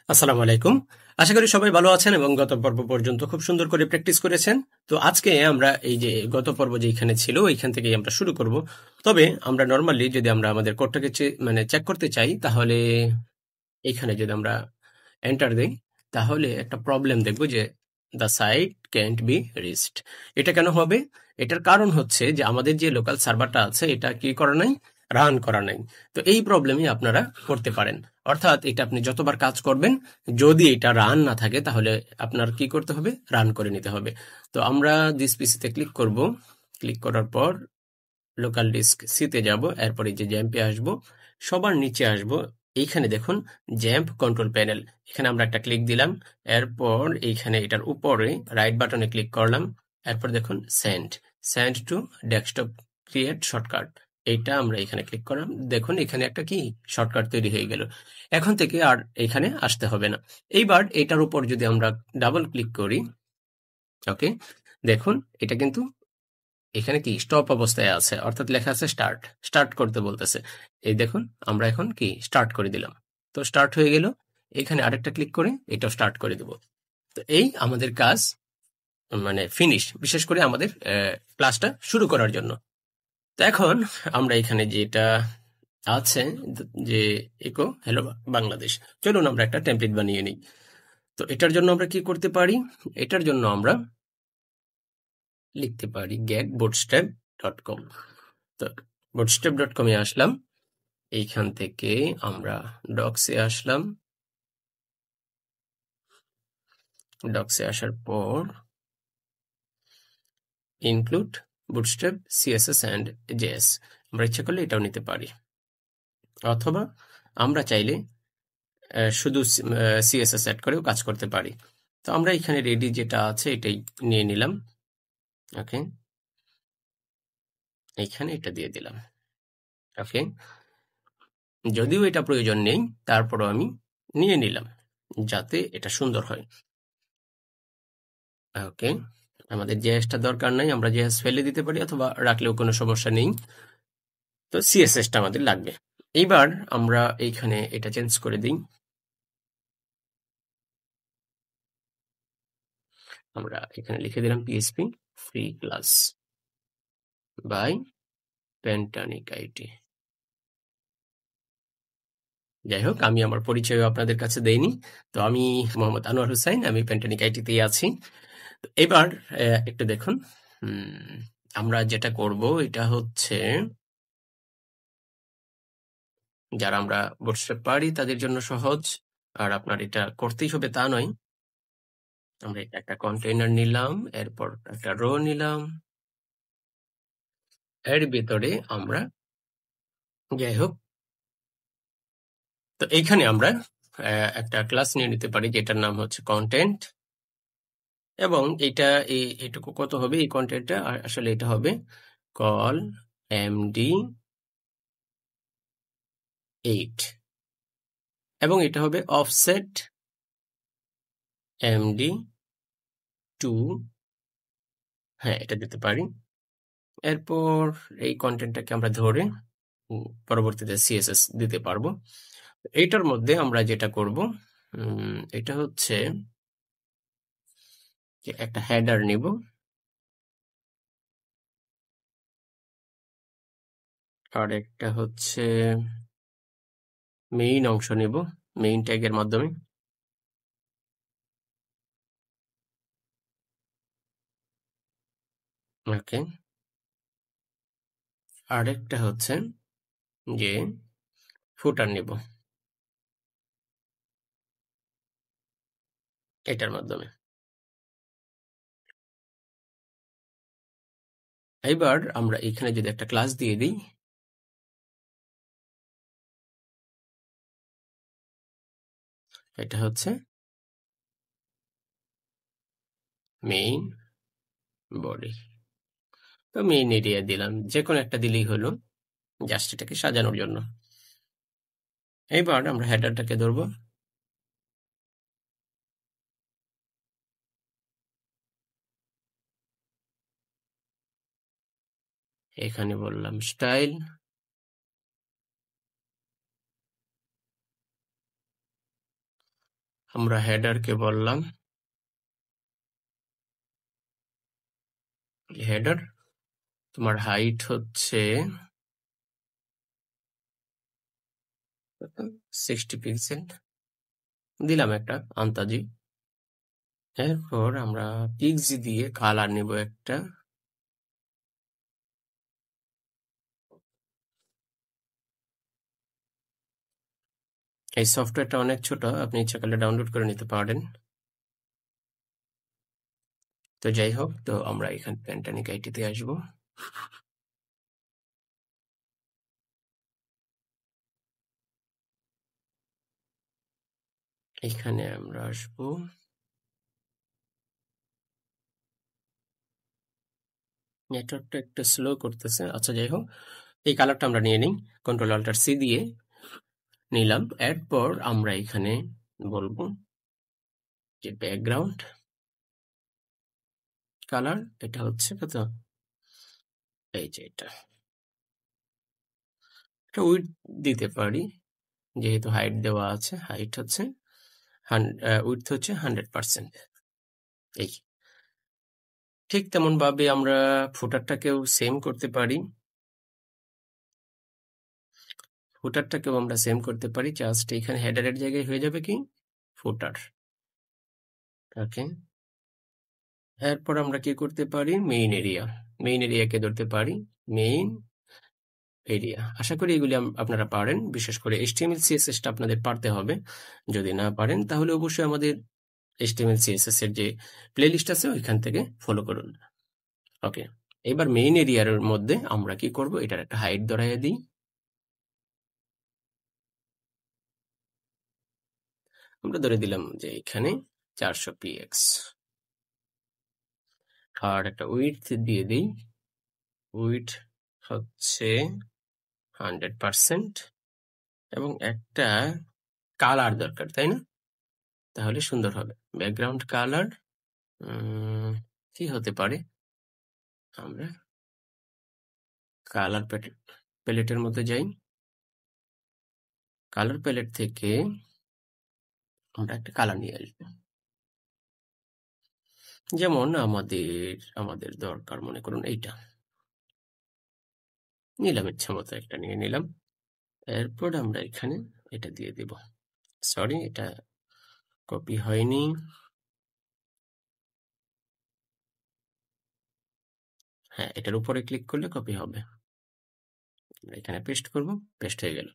আসসালামু আলাইকুম। আশা করি সবাই ভালো আছেন এবং গত পর্ব পর্যন্ত খুব সুন্দর করে প্র্যাকটিস করেছেন। তো আজকে আমরা এই যে গত পর্ব যেখানে ছিল ওইখান থেকেই আমরা শুরু করব। তবে আমরা নরমালি যদি আমরা আমাদের কোডটাকে চেক করতে চাই, তাহলে এইখানে যদি আমরা এন্টার দেই, তাহলে একটা প্রবলেম দেখব যে the site can't be reached. এটা কেন হবে? এটার কারণ হচ্ছে যে আমাদের যে লোকাল সার্ভারটা আছে এটা কি করা নাই, রান করা নাই। তো এই প্রবলেমই আপনারা করতে পারেন। অর্থাৎ এটা আপনি যতবার কাজ করবেন, যদি এটা রান না থাকে তাহলে আপনার কি করতে হবে, রান করে নিতে হবে। তো আমরা দিস পিসিতে ক্লিক করব। ক্লিক করার পর লোকাল ডিস্ক সিতে যাব, এরপরে যে জ্যাম্পে আসব, সবার নিচে আসব। এইখানে দেখুন জ্যাম্প কন্ট্রোল প্যানেল, এখানে আমরা একটা ক্লিক দিলাম। এরপর এইখানে এটার উপরে রাইট বাটনে ক্লিক করলাম। এরপর দেখুন send send to desktop create shortcut, এইটা আমরা এখানে ক্লিক করলাম। দেখুন এখানে একটা কি শর্টকাট তৈরি হয়ে গেল। এখন থেকে আর এখানে আসতে হবে না। এইবার এটার উপর যদি আমরা ডাবল ক্লিক করি, ওকে, দেখুন এটা কিন্তু এখানে কি স্টপ অবস্থায় আছে, অর্থাৎ লেখা আছে স্টার্ট, স্টার্ট করতে বলতেছে। এই দেখুন আমরা এখন কি স্টার্ট করে দিলাম। তো স্টার্ট হয়ে গেল। এখানে আরেকটা ক্লিক করে এটাও স্টার্ট করে দেব। তো এই আমাদের কাজ মানে ফিনিশ, বিশেষ করে আমাদের ক্লাসটা শুরু করার জন্য। তো এখন আমরা এখানে যেটা আছে যে ইকো হ্যালো বাংলাদেশ, চলুন আমরা একটা টেমপ্লেট বানিয়ে নিই। তো এটার জন্য আমরা কি করতে পারি? এটার জন্য আমরা লিখতে পারি getbootstrap.com। তো bootstrap.com এ আসলাম। এইখান থেকে আমরা ডক্সে আসলাম। ডক্সে আসার পর include bootstrap CSS and JS, আমরা ইচ্ছা করলে এটাও নিতে পারি, অথবা আমরা চাইলে শুধু সিএসএস অ্যাড করেও কাজ করতে পারি। তো আমরা এখানে রেডি যেটা আছে এটাই নিয়ে নিলাম। ওকে, এইখানে এটা দিয়ে দিলাম। ওকে, যদিও এটা প্রয়োজন নেই, তারপরও আমি নিয়ে নিলাম যাতে এটা সুন্দর হয়। ওকে, আমাদের জেএসটা দরকার নাই, আমরা জেএস ফেলে দিতে পারি অথবা রাখলেও কোনো সমস্যা নেই। তো সিএসএসটা আমাদের লাগবে। এইবার আমরা এইখানে এটা চেঞ্জ করে দিই। আমরা এখানে লিখে দিলাম PHP free class by Pentanik IT. যাই হোক, আমি আমার পরিচয় আপনাদের কাছে দেইনি। তো আমি মোহাম্মদ আনোয়ার হুসাইন, আমি পেন্টানিক আইটিতেই আছি। তো এবার একটু দেখুন, আমরা যেটা করব এটা হচ্ছে, যারা আমরা বুটস্ট্র্যাপ পারি তাদের জন্য সহজ, আর আপনার এটা করতেই হবে তা নয়। আমরা এটা একটা কন্টেইনার নিলাম, এরপর একটা রো নিলাম, এর ভিতরে আমরা, যাই হোক, তো এইখানে আমরা একটা ক্লাস নিয়ে নিতে পারি যেটার নাম হচ্ছে কন্টেন্ট। এবং এটা এটুকু কত হবে এই কন্টেন্টটা, আসলে এটা হবে কল এমডি 8, এবং এটা হবে অফসেট এমডি 2। হ্যাঁ, এটা দিতে পারি। এরপর এই কন্টেন্টটাকে আমরা ধরে পরবর্তীতে সিএসএস দিতে পারবো। এইটার মধ্যে আমরা যেটা করব, এটা হচ্ছে যে একটা হেডার নিব, আর একটা হচ্ছে মেইন অংশ নিব মেইন ট্যাগের মাধ্যমে। ওকে, আরেকটা হচ্ছে যে ফুটার নিব এটার মাধ্যমে। এবার আমরা এখানে যদি একটা ক্লাস দিয়ে দিই, এটা হচ্ছে মেইন বডি। তো মেইন এরিয়া দিলাম, যে কোনো একটা দিলেই হলো, জাস্ট এটাকে সাজানোর জন্য। এবার আমরা হেডারটাকে ধরবো, এখানে বললাম স্টাইল, আমরা হেডারকে বললাম হেডার, তোমার হাইট হচ্ছে 60 পিক্সেল দিলাম একটা আন্তাজি। এরপর আমরা পিক্স দিয়ে কালার নিব একটা। এই সফটওয়্যারটা অনেক ছোট, আপনি ইচ্ছা করলে ডাউনলোড করে নিতে পারেন। তো যাই হোক, তো আমরা এখানে প্যান্টানিক আইটিতে আসবো। এখানে আমরা আসবো, নেটওয়ার্কটা একটু স্লো করতেছে। আচ্ছা যাই হোক, এই কালারটা আমরা নিয়ে নিই, কন্ট্রোল অল্টার সি দিয়ে নিলাম। এরপর আমরা এখানে বলবো যে ব্যাকগ্রাউন্ড কালার, এটা হচ্ছে কত, এই যে এটা উইড দিতে পারি, যেহেতু হাইট দেওয়া আছে। হাইট হচ্ছে উইডথ হচ্ছে 100%। এই ঠিক তেমন ভাবে আমরা ফুটারটাকেও সেম করতে পারি। ফুটারটাকেও আমরা সেম করতে পারি, জাস্ট এখানে হেডারের জায়গায় হয়ে যাবে কি ফুটার। ওকে, এরপর আমরা কি করতে পারি, মেইন এরিয়া, মেইন এরিয়াকে ধরতে পারি মেইন এরিয়া। আশা করি এগুলি আপনারা পারেন, বিশেষ করে HTML CSS টা আপনাদের পারতে হবে। যদি না পারেন তাহলে অবশ্যই আমাদের HTML CSS এর যে প্লেলিস্ট আছে ওইখান থেকে ফলো করুন। ওকে, এবার মেইন এরিয়ার মধ্যে আমরা কি করব, এটার একটা হাইট ধরাইয়া দিই। আমরা ধরে দিলাম যে এখানে 400 px, আর একটা উইডথ দিয়ে দিই, উইডথ হচ্ছে 100%, এবং একটা কালার দরকার, তাই না? তাহলে সুন্দর হবে ব্যাকগ্রাউন্ড কালার। কি হতে পারে, আমরা কালার প্যালেটের মধ্যে যাই, কালার প্যালেট থেকে আমরা একটা কালার নিয়ে আসবো। যেমন আমাদের দরকার, মনে করুন এইটা নিলাম, ইচ্ছা মতো একটা নিয়ে নিলাম। এরপর আমরা এখানে এটা দিয়ে দিব। সরি, এটা কপি হয়নি। হ্যাঁ, এটার উপরে ক্লিক করলে কপি হবে। আমরা এখানে পেস্ট করব, পেস্ট হয়ে গেল।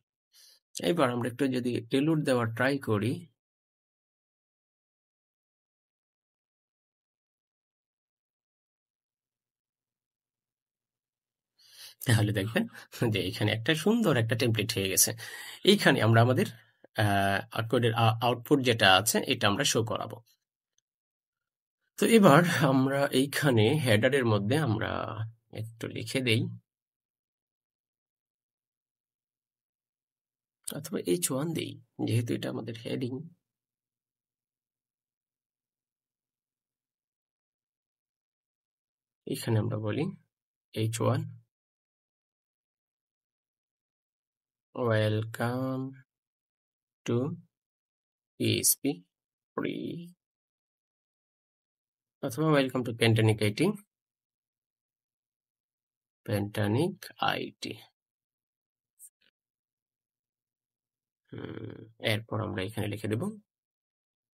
এবার আমরা একটু যদি রিলোড দেওয়ার ট্রাই করি, তাহলে দেখবেন যে এখানে একটা সুন্দর একটা টেমপ্লেট হয়ে গেছে। এইখানে আমরা আমাদের কোডের আউটপুট যেটা আছে এটা আমরা শো করাবো। তো এবার আমরা এইখানে হেডারের মধ্যে আমরা একটু লিখে দেই, অথবা H1 দেই, যেহেতু এটা আমাদের হেডিং। এখানে আমরা বলি H1, welcome to PHP free, অথবা ওয়েলকাম টু প্যান্টানিক আইটি, প্যান্টানিক আইটি। এরপর আমরা এখানে লিখে দেব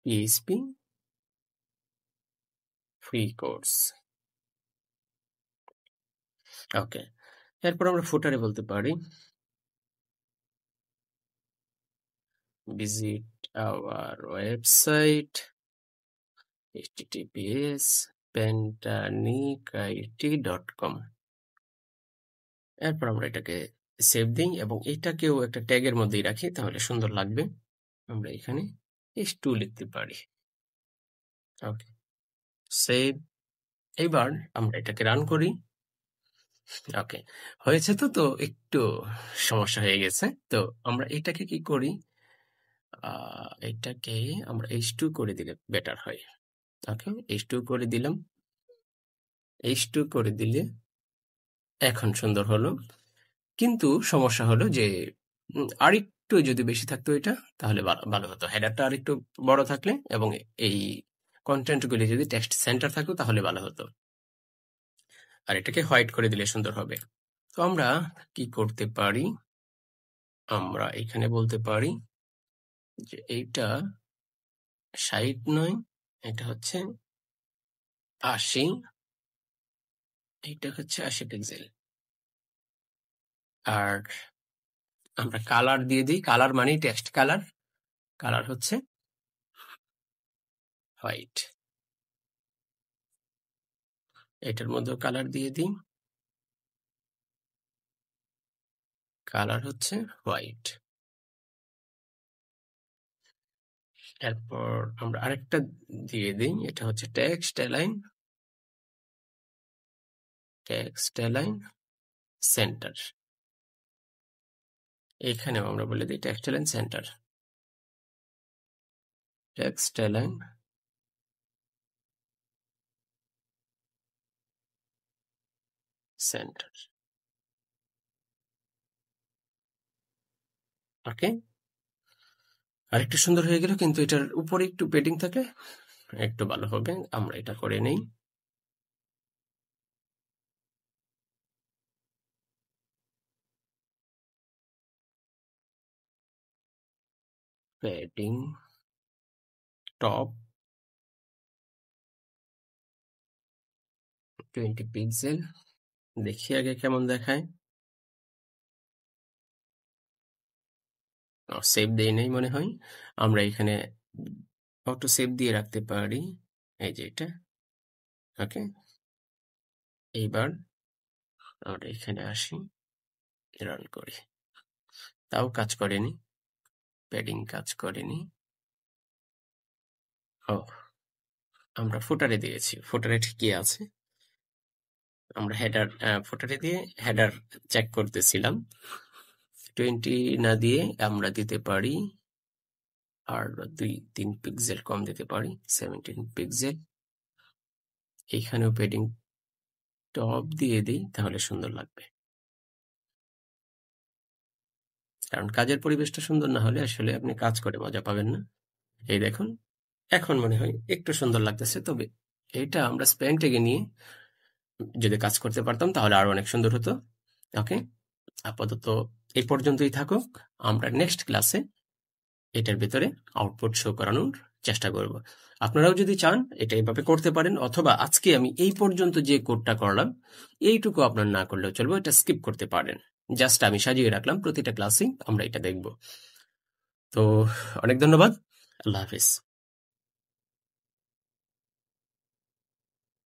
PHP ফ্রি কোর্স। ওকে, এরপর আমরা ফুটারে বলতে পারি visit our website https://pentanicit.com। এরপর আমরা এটাকে সেভ দিই এবং এটাকেও একটা ট্যাগের মধ্যেই রাখি, তাহলে সুন্দর লাগবে। আমরা এখানে h2 লিখতে পারি। ওকে, সেভ। এবার আমরা এটাকে রান করি। ওকে, হয়েছে। তো তো একটু সমস্যা হয়ে গেছে। তো আমরা এটাকে কি করি, এটাকে আমরা H2 করে দিলে বেটার হয়। ওকে, H2 করে দিলাম। H2 করে দিলে এখন সুন্দর হলো, কিন্তু সমস্যা হলো যে একটু যদি বেশি থাকতো এটা তাহলে ভালো হতো। হেডারটা আর একটু বড় থাকলে এবং এই কন্টেন্টগুলি যদি টেক্সট সেন্টার থাকতো তাহলে ভালো হতো। আর এটাকে হোয়াইট করে দিলে সুন্দর হবে। তো আমরা কি করতে পারি, আমরা এখানে বলতে পারি যে এইটা ৬০ নয়, এটা হচ্ছে ৮০, এইটা হচ্ছে ৮০ পিক্সেল। আর আমরা কালার দিয়ে দিই, কালার মানেই টেক্সট কালার, কালার হচ্ছে হোয়াইট। এটার মধ্যেও কালার দিয়ে দিই, কালার হচ্ছে হোয়াইট। এরপর আমরা আরেকটা দিয়ে দিই, এটা হচ্ছে text align, text align center. এখানেও আমরা বলে দিই text align center, text align center. Okay, আরেকটু সুন্দর হয়ে গেল, কিন্তু এটার উপরে একটু পেডিং থাকলে একটু ভালো হবে। আমরা এটা করে নেই, পেডিং টপ 20 পিক্সেল। দেখি আগে কেমন দেখায়। সেভ দেই নাই মনে হয়। আমরা এখানে অটো সেভ দিয়ে রাখতে পারি, এই যে এটা। ওকে, এইবার আমরা এখানে আসি, রান করি, তাও কাজ করেনি, প্যাডিং কাজ করেনি। ও, আমরা ফুটারে দিয়েছি, ফুটারে ঠিকই আছে। আমরা হেডার, ফুটারে দিয়ে হেডার চেক করতেছিলাম। 20 না দিয়ে আমরা দিতে পারি আর 2-3 পিক্সেল কম দিতে পারি, 17 পিক্সেল। এইখানেও পেডিং টপ দিয়ে দিই, তাহলে সুন্দর লাগবে। কারণ কাজের পরিবেশটা সুন্দর না হলে আসলে আপনি কাজ করে মজা পাবেন না। এই দেখুন, এখন মনে হয় একটু সুন্দর লাগতেছে। তবে এইটা আমরা স্পেন টেগে নিয়ে যদি কাজ করতে পারতাম তাহলে আরো অনেক সুন্দর হতো। ওকে, আপাতত এই পর্যন্তই থাকুক। আমরা নেক্সট ক্লাসে এটার ভিতরে আউটপুট শো করানোর চেষ্টা করব। আপনারাও যদি চান এটা এইভাবে করতে পারেন, অথবা আজকে আমি এই পর্যন্ত যে কোডটা করলাম এইটুকু আপনার না করলেও চলবে, এটা স্কিপ করতে পারেন। জাস্ট আমি সাজিয়ে রাখলাম, প্রতিটা ক্লাসেই আমরা এটা দেখব। তো অনেক ধন্যবাদ, আল্লাহ হাফিজ।